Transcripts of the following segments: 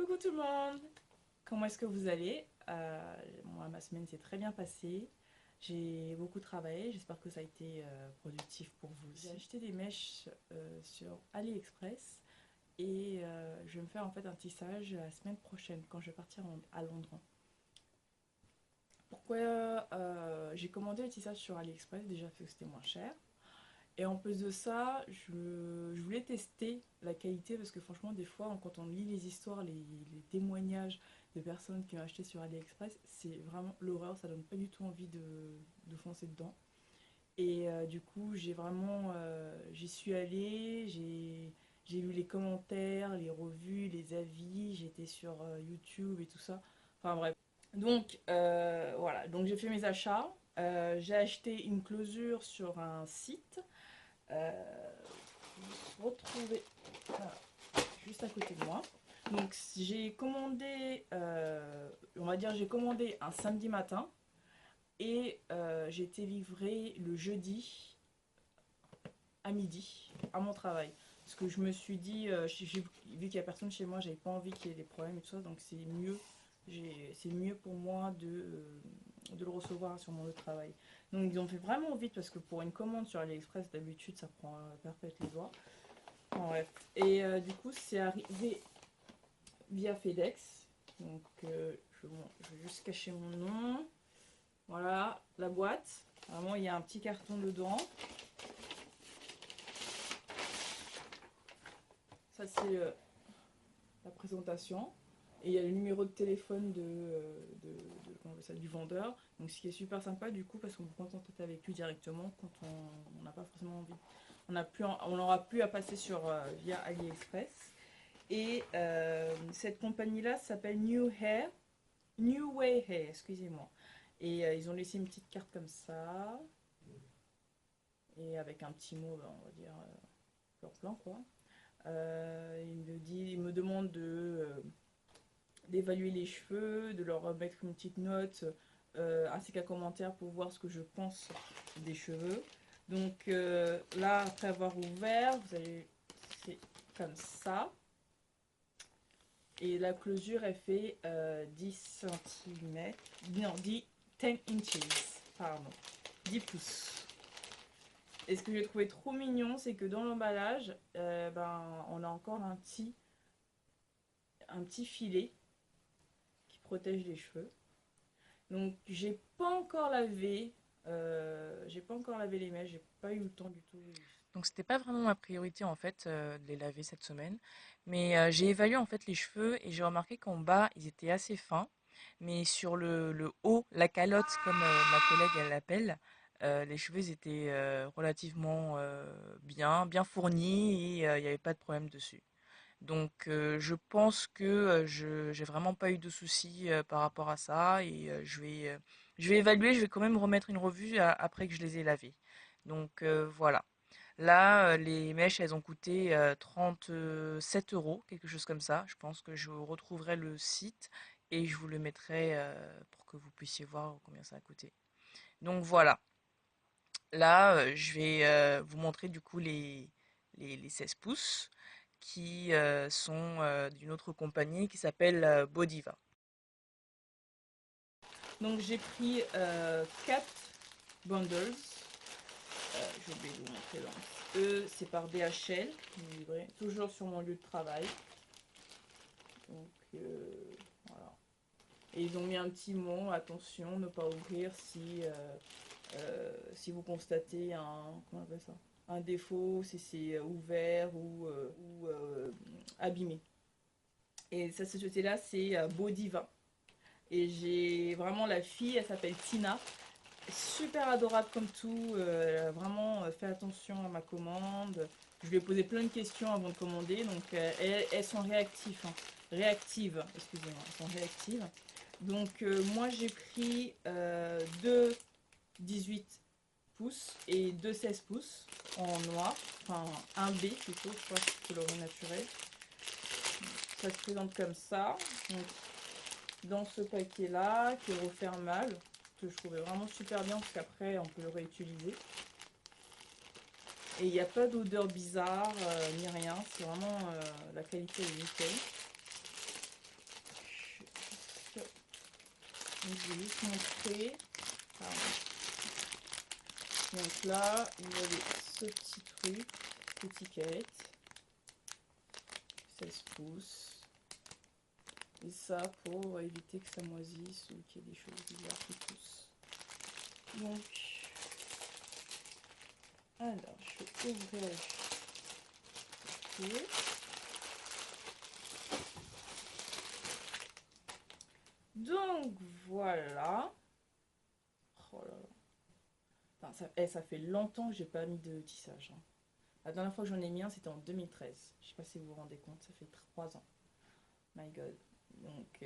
Coucou tout le monde! Comment est-ce que vous allez? Moi, ma semaine s'est très bien passée. J'ai beaucoup travaillé, j'espère que ça a été productif pour vous. J'ai acheté des mèches sur AliExpress et je vais me faire en fait un tissage la semaine prochaine quand je vais partir à Londres. Pourquoi j'ai commandé le tissage sur AliExpress? Déjà parce que c'était moins cher. Et en plus de ça, je voulais tester la qualité parce que franchement, des fois, quand on lit les histoires, les témoignages de personnes qui ont acheté sur AliExpress, c'est vraiment l'horreur, ça donne pas du tout envie de foncer dedans. Et du coup, j'y suis allée, j'ai lu les commentaires, les revues, les avis, j'étais sur YouTube et tout ça. Enfin bref. Donc voilà, donc j'ai fait mes achats. J'ai acheté une closure sur un site retrouver juste à côté de moi. Donc j'ai commandé, on va dire j'ai commandé un samedi matin et j'ai été livrée le jeudi à midi à mon travail. Parce que je me suis dit, vu qu'il n'y a personne chez moi, j'avais pas envie qu'il y ait des problèmes et tout ça, donc c'est mieux pour moi de le recevoir sur mon lieu de travail. Donc ils ont fait vraiment vite parce que pour une commande sur AliExpress, d'habitude ça prend perpète les doigts. Bon, bref. Et du coup, c'est arrivé via FedEx. Donc, je vais juste cacher mon nom. Voilà, la boîte. Vraiment, il y a un petit carton dedans. Ça, c'est la présentation. Et il y a le numéro de téléphone du vendeur. Donc, ce qui est super sympa, du coup, parce qu'on peut contacter avec lui directement quand on n'a pas forcément envie. On n'aura plus à passer via AliExpress. Et cette compagnie-là s'appelle New Way Hair, excusez-moi. Et ils ont laissé une petite carte comme ça. Et avec un petit mot, on va dire, leur plan quoi. Il me demande d'évaluer les cheveux, de leur mettre une petite note, ainsi qu'un commentaire pour voir ce que je pense des cheveux. Donc là, après avoir ouvert, c'est comme ça. Et la closure, elle fait 10 cm. Non, 10 inches. Pardon. 10 pouces. Et ce que j'ai trouvé trop mignon, c'est que dans l'emballage, on a encore un petit filet qui protège les cheveux. Donc, j'ai pas encore lavé les mèches, j'ai pas eu le temps du tout. Donc c'était pas vraiment ma priorité en fait de les laver cette semaine. Mais j'ai évalué en fait les cheveux et j'ai remarqué qu'en bas ils étaient assez fins. Mais sur le haut, la calotte comme ma collègue elle l'appelle, les cheveux ils étaient relativement bien fournis et il n'y avait pas de problème dessus. Donc je pense que j'ai vraiment pas eu de soucis par rapport à ça et je vais évaluer, je vais quand même remettre une revue après que je les ai lavés. Donc voilà. Là, les mèches, elles ont coûté 37 €, quelque chose comme ça. Je pense que je retrouverai le site et je vous le mettrai pour que vous puissiez voir combien ça a coûté. Donc voilà. Là, je vais vous montrer du coup les 16 pouces qui sont d'une autre compagnie qui s'appelle Bodiva. Donc j'ai pris 4 bundles. J'ai oublié de vous montrer là. Eux, c'est par DHL, livré, toujours sur mon lieu de travail. Donc voilà. Et ils ont mis un petit mot, attention, ne pas ouvrir si vous constatez comment on appelle ça, un défaut, si c'est ouvert ou abîmé. Et cette société-là, c'est Bodiva. Et j'ai vraiment la fille, elle s'appelle Tina. Super adorable comme tout. Elle a vraiment fait attention à ma commande. Je lui ai posé plein de questions avant de commander. Donc elles sont réactives. Hein. Réactives, excusez-moi. Elles sont réactives. Donc moi j'ai pris deux 18 pouces et deux 16 pouces en noir. Enfin un B plutôt, je crois que c'est coloris naturel. Ça se présente comme ça. Donc, dans ce paquet là qui est refermable, que je trouvais vraiment super bien parce qu'après on peut le réutiliser. Et il n'y a pas d'odeur bizarre ni rien, c'est vraiment la qualité est nickel. Donc, je vais juste montrer. Pardon. Donc là, vous avez ce petit truc, cette étiquette, 16 pouces. Et ça pour éviter que ça moisisse ou qu'il y ait des choses bizarres qui poussent. Donc, alors, je vais ouvrir le paquet. Donc, voilà. Oh là là. Enfin, ça fait longtemps que j'ai pas mis de tissage. Hein. La dernière fois que j'en ai mis un, c'était en 2013. Je sais pas si vous vous rendez compte, ça fait 3 ans. My God. Donc,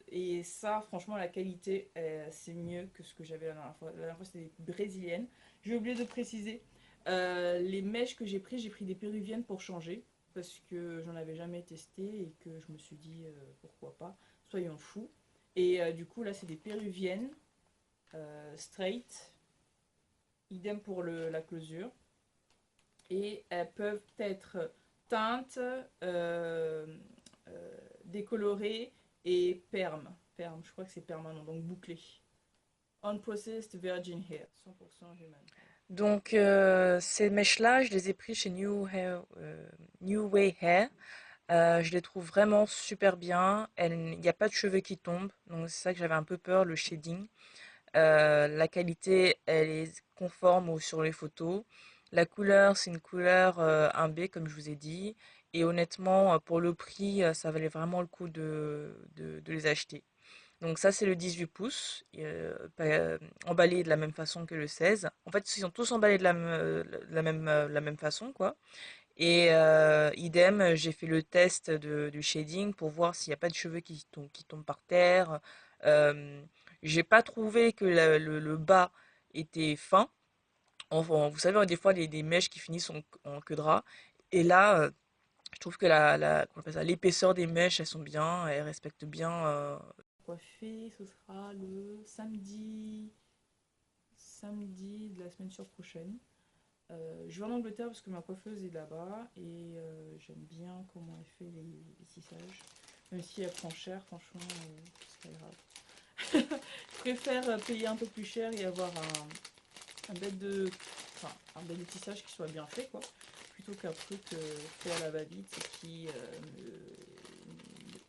et ça, franchement, la qualité, c'est mieux que ce que j'avais la dernière fois. La dernière fois, c'était des brésiliennes. J'ai oublié de préciser. Les mèches que j'ai pris des péruviennes pour changer. Parce que j'en avais jamais testé et que je me suis dit, pourquoi pas. Soyons fous. Et du coup, là, c'est des péruviennes straight. Idem pour la closure. Et elles peuvent être teintes, décolorées et perm. Perm, je crois que c'est permanent, donc bouclé. Unprocessed virgin hair, 100% human. Donc, ces mèches-là, je les ai pris chez New Way Hair. Je les trouve vraiment super bien. Il n'y a pas de cheveux qui tombent, donc c'est ça que j'avais un peu peur, le shading. La qualité, elle est conforme sur les photos. La couleur, c'est une couleur 1B, comme je vous ai dit. Et honnêtement, pour le prix, ça valait vraiment le coup de les acheter. Donc ça, c'est le 18 pouces, emballé de la même façon que le 16. En fait, ils sont tous emballés de la même façon, quoi. Et idem, j'ai fait le test du shading pour voir s'il n'y a pas de cheveux qui tombent par terre. Euh, j'ai pas trouvé que le bas était fin. Enfin, vous savez, des fois, des mèches qui finissent en queue de rat. Et là, je trouve que comment on appelle ça, l'épaisseur des mèches, elles sont bien, elles respectent bien. Coiffé, ce sera le samedi de la semaine prochaine. Je vais en Angleterre parce que ma coiffeuse est là-bas et j'aime bien comment elle fait les tissages. Même si elle prend cher, franchement, c'est pas grave. Je préfère payer un peu plus cher et avoir un bête de, enfin, un bête de tissage qui soit bien fait, quoi, plutôt qu'un truc fait à la va-vite et qui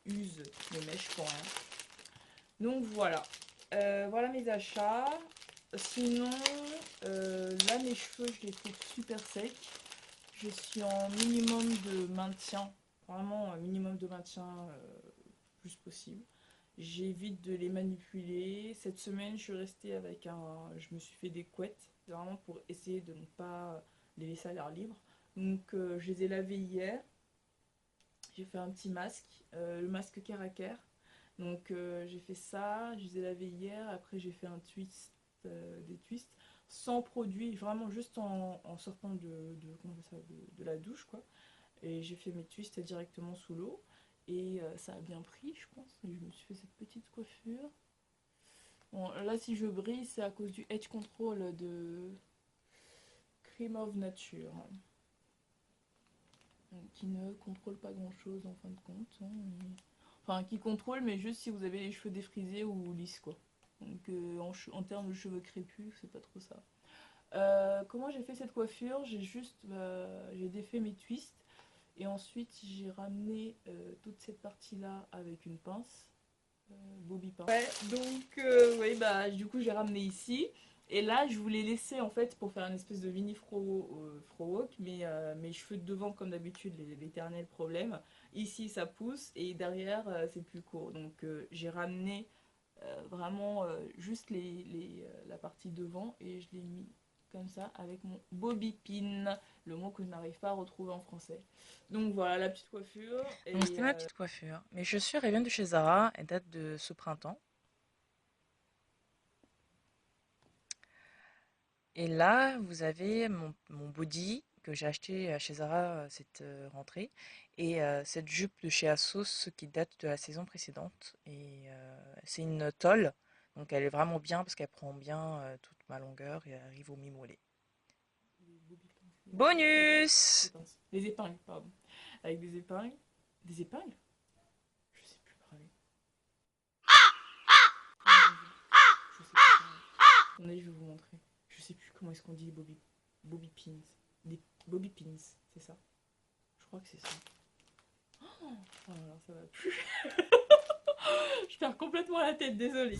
me use mes mèches pour rien. Donc voilà, voilà mes achats. Sinon, là mes cheveux, je les trouve super secs. Je suis en minimum de maintien, vraiment un minimum de maintien plus possible. J'évite de les manipuler. Cette semaine, je suis restée avec je me suis fait des couettes, vraiment pour essayer de ne pas les laisser à l'air libre. Donc, je les ai lavés hier. J'ai fait un petit masque, le masque Caracer. Donc, j'ai fait ça, je les ai lavés hier. Après, j'ai fait un twist, des twists sans produit, vraiment juste en sortant comment ça, de la douche, quoi. Et j'ai fait mes twists directement sous l'eau. Et ça a bien pris, je pense. Et je me suis fait cette petite coiffure. Bon, là, si je brille, c'est à cause du Edge Control de Cream of Nature. Donc, qui ne contrôle pas grand-chose en fin de compte. Hein, enfin, qui contrôle, mais juste si vous avez les cheveux défrisés ou lisses, quoi. Donc, en termes de cheveux crépus, c'est pas trop ça. Comment j'ai fait cette coiffure? J'ai défait mes twists. Et ensuite, j'ai ramené toute cette partie-là avec une pince. Bobby pince. Ouais, donc, oui, bah, du coup, j'ai ramené ici. Et là, je voulais laisser, en fait, pour faire une espèce de mini fro walk, mais mes cheveux de devant, comme d'habitude, l'éternel problème. Ici, ça pousse, et derrière, c'est plus court. Donc, j'ai ramené vraiment juste la partie devant, et je l'ai mis comme ça avec mon bobby pin, le mot que je n'arrive pas à retrouver en français. Donc voilà la petite coiffure. Donc c'était Et ma petite coiffure. Mes chaussures, elles viennent de chez Zara, elles datent de ce printemps. Et là, vous avez mon body que j'ai acheté chez Zara cette rentrée. Et cette jupe de chez Asos qui date de la saison précédente. Et c'est une tôle. Donc elle est vraiment bien parce qu'elle prend bien toute ma longueur et elle arrive au mi-mollet. les bobby pins, Bonus! les épingles, pardon. Avec des épingles. Des épingles. Je sais plus parler. Attendez, je vais vous montrer. Je sais plus comment est-ce qu'on dit les bobby pins. Des bobby pins, c'est ça? Je crois que c'est ça. Oh là, ça va plus. Je perds complètement la tête, désolée.